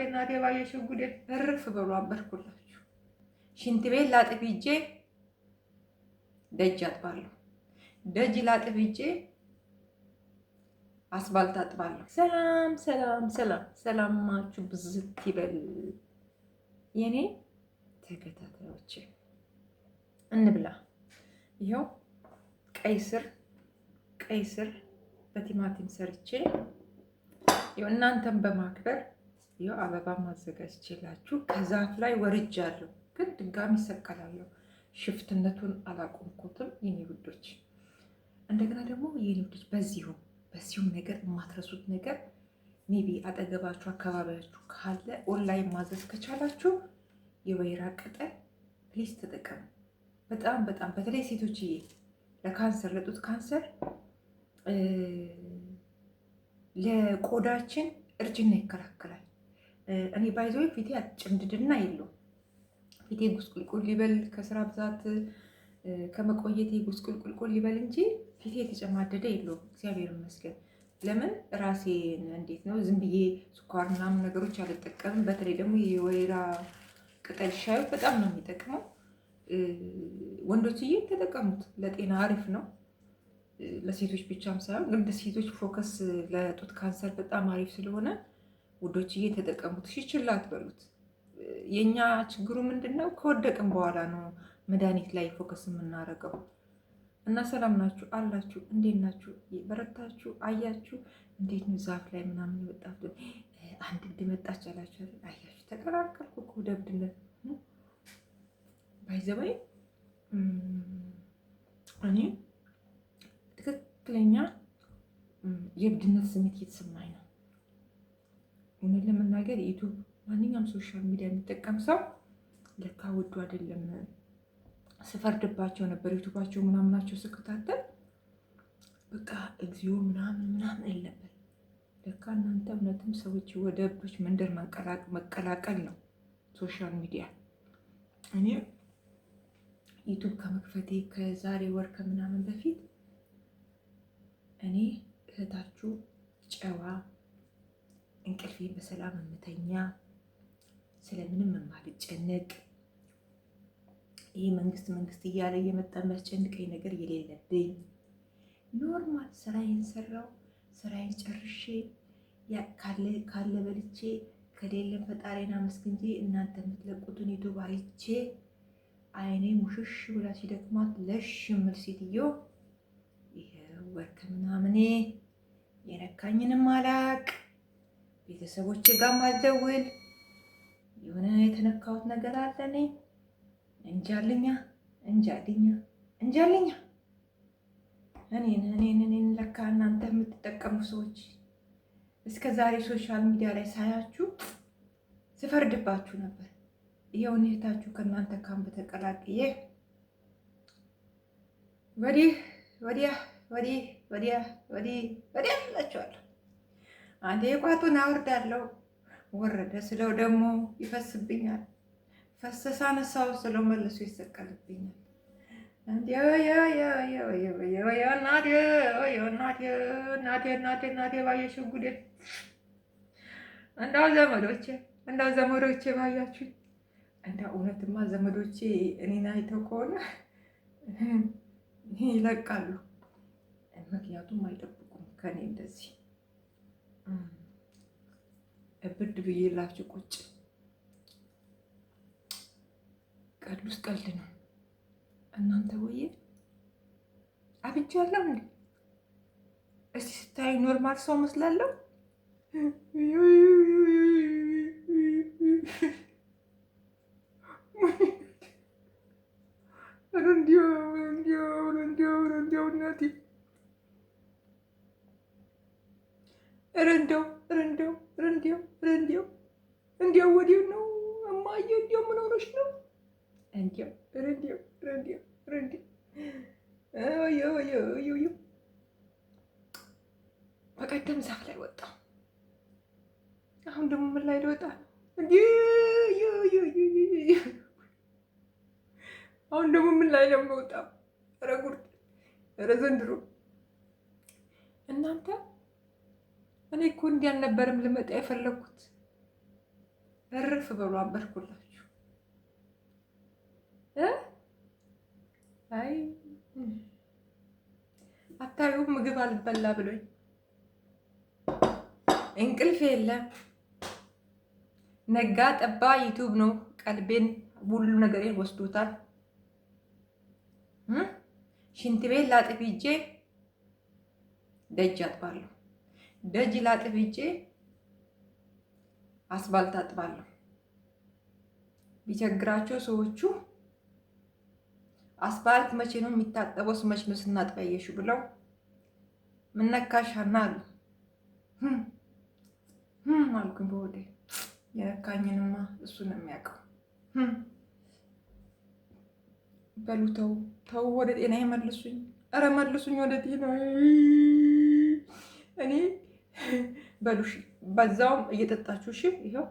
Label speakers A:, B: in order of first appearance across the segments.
A: እናቴ ባየሽው ጉዴ እርፍ በሉ አበርኩላችሁ። ሽንት ቤት ላጥብ ሂጄ ደጅ አጥባለሁ። ደጅ ላጥብ ሂጄ አስፋልት አጥባለሁ። ሰላም ሰላም ሰላም ሰላማችሁ ብዝት ይበል የኔ ተከታታዮች፣ እንብላ። ይኸው ቀይ ስር በቲማቲም ሰርቼ ይኸው እናንተን በማክበር ይኸው አበባ ማዘጋጅቼላችሁ ከዛፍ ላይ ወርጃለሁ፣ ግን ድጋሚ እሰቀላለሁ። ሽፍትነቱን አላቆምኩትም የኔ ውዶች። እንደገና ደግሞ የኔ ውዶች በዚሁም ነገር የማትረሱት ነገር ሜቢ አጠገባችሁ አካባቢያችሁ ካለ ኦንላይን ማዘዝ ከቻላችሁ የወይራ ቅጠል ፕሊዝ ተጠቀሙ። በጣም በጣም በተለይ ሴቶችዬ ለካንሰር ለጡት ካንሰር ለቆዳችን እርጅና ይከላከላል። እኔ ባይዞይ ፊቴ ጭምድድና የለውም። ፊቴ ጉስቁልቁል ሊበል ከስራ ብዛት ከመቆየቴ ጉስቁልቁል ሊበል እንጂ ፊቴ የተጨማደደ የለውም። እግዚአብሔር ይመስገን። ለምን ራሴን እንዴት ነው ዝም ብዬ ስኳር ምናምን ነገሮች አልጠቀምም። በተለይ ደግሞ የወይራ ቅጠል ሻዩ በጣም ነው የሚጠቅመው። ወንዶችዬ ተጠቀሙት፣ ለጤና አሪፍ ነው። ለሴቶች ብቻም ሳይሆን ግን ሴቶች ፎከስ ለጡት ካንሰር በጣም አሪፍ ስለሆነ ውዶችዬ ተጠቀሙት። ችላ አትበሉት። የኛ ችግሩ ምንድነው? ከወደቅን በኋላ ነው መድኃኒት ላይ ፎከስ የምናደርገው። እና ሰላም ናችሁ አላችሁ? እንዴት ናችሁ? በረታችሁ? አያችሁ እንዴት ነው ዛፍ ላይ ምናምን የወጣት አንድ እብድ መጣች አላችሁ? አያችሁ ተቀላቀልኩ እኮ ደብድነት ባይዘባይ እኔ ትክክለኛ የእብድነት ስሜት እየተሰማኝ ነው። እውነት ለመናገር ዩቱብ ማንኛውም ሶሻል ሚዲያ የሚጠቀም ሰው ለካ ወዱ አይደለም። ስፈርድባቸው ነበር ዩቱባቸው ምናምናቸው ስከታተል በቃ እግዚኦ ምናምን እል ነበር። ለካ እናንተ እውነትም ሰዎች ወደ እብዶች መንደር መቀላቀል ነው ሶሻል ሚዲያ። እኔ ዩቱብ ከመክፈቴ ከዛሬ ወር ከምናምን በፊት እኔ እህታችሁ ጨዋ እንቅልፌ በሰላም የምተኛ ስለምንም የማልጨነቅ ይህ መንግስት እያለ እየመጣ የሚያስጨንቀኝ ነገር የሌለብኝ ኖርማል ስራዬን ሰራው ስራዬን ጨርሼ ካለ በልቼ ከሌለም ፈጣሪን አመስግኜ እናንተ የምትለቁትን ዩቱብ አይቼ አይኔ ሙሽሽ ብላ ሲደክማት ለሽ ምል ሴትዮ ይሄ ወር ከምናምኔ የነካኝንም አላቅ ቤተሰቦቼ ጋር ማልደውል የሆነ የተነካሁት ነገር አለ። እኔ እንጃልኛ እኔን ለካ እናንተ የምትጠቀሙ ሰዎች እስከ ዛሬ ሶሻል ሚዲያ ላይ ሳያችሁ ስፈርድባችሁ ነበር። ይሄው እህታችሁ ከእናንተ ካምፕ ተቀላቅዬ ወዲያ እላችኋለሁ። አንዴ ቋጡን አወርዳለሁ፣ ወረደ ስለው ደግሞ ይፈስብኛል፣ ፈሰሳ ነሳው ስለው መልሶ ይሰቀልብኛል። እናቴ ባየሽው ጉዴ። እንዳው ዘመዶቼ ባያችሁ። እንዳው እውነትማ ዘመዶቼ እኔን አይተው ከሆነ ይለቃሉ። ምክንያቱም አይጠብቁም ከኔ እንደዚህ እብድ ብዬላችሁ ቁጭ። ቀልዱስ ቀልድ ነው እናንተ። ወዬ አብጃለሁ እንዴ? እስቲ ስታዩ ኖርማል ሰው መስላለሁ? እንዲያው ወዲያው ነው እማዬ፣ እንዲያው ምን ሆነሽ ነው? እንዲያው በቀደም ዛፍ ላይ ወጣ፣ አሁን ደግሞ ምን ላይ ልወጣ? አሁን ደግሞ ምን ላይ ነው የምወጣው? ኧረ ጉድ! ኧረ ዘንድሮ እና እናንተ እኔ እኮ እንዲህ አልነበረም ልመጣ የፈለኩት። እርፍ በሉ አበርኩላችሁ። አይ አታዩም? ምግብ አልበላ ብሎኝ እንቅልፍ የለም። ነጋ ጠባ ዩቱብ ነው ቀልቤን ሁሉ ነገሬን ወስዶታል። ሽንት ቤት ላጥብ ሂጄ ደጅ አጥባለሁ። ደጅ ላጥብ ሂጄ አስፋልት አጥባለሁ። ቢቸግራቸው ሰዎቹ አስፋልት መቼ ነው የሚታጠበው? መች ነው ስናጥብ ያየሽው ብለው ምነካሻና አሉ። አልኩኝ በወዴ የነካኝንማ እሱ ነው የሚያውቀው። በሉ ተው፣ ወደ ጤና መልሱኝ። ኧረ መልሱኝ ወደ ጤና። እኔ በሉሽ በዛውም እየጠጣችሁ እሺ። ይኸው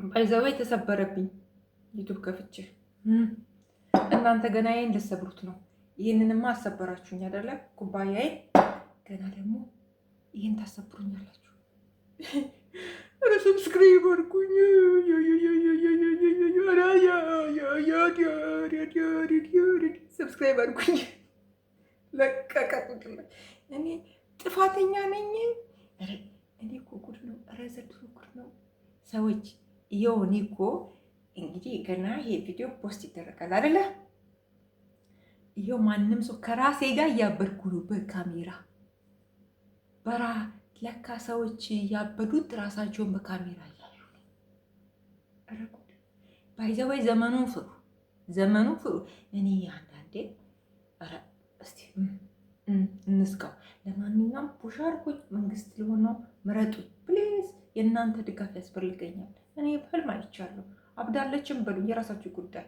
A: ባይዘው የተሰበረብኝ ዩቱብ ከፍቼ እናንተ ገና ይሄን ልትሰብሩት ነው። ይሄንንማ አሰበራችሁኝ አይደለ? ኩባያዬ ገና ደግሞ ይሄን ታሰብሩኛላችሁ። ኧረ ሰብስክራይብ አድርጉኝ። ሰብስክራይብ አድርጉኝ። ለቀቀጡት። እኔ ጥፋተኛ ነኝ። እኔ እኮ ጉድ ነው። ኧረ ዘንድሮ ጉድ ነው ሰዎች። ይኸው እኔ እኮ እንግዲህ ገና ይሄ ቪዲዮ ፖስት ይደረጋል አይደለ? ይኸው ማንም ሰው ከራሴ ጋር እያበድኩ ነው በካሜራ በራ ለካ ሰዎች ያበዱት ራሳቸውን በካሜራ እያዩ ነው። ኧረ ጉድ ባይዘወይ ዘመኑን ፍሩ። እኔ አንዳንዴ ኧረ እስቲ እንስጋው። ለማንኛውም ፑሽ አድርጉኝ። መንግስት ሊሆነው ምረጡኝ ፕሊዝ። የእናንተ ድጋፍ ያስፈልገኛል። እኔ በህልም አይቻለሁ። አብዳለችም በሉኝ፣ የራሳችሁ ጉዳይ።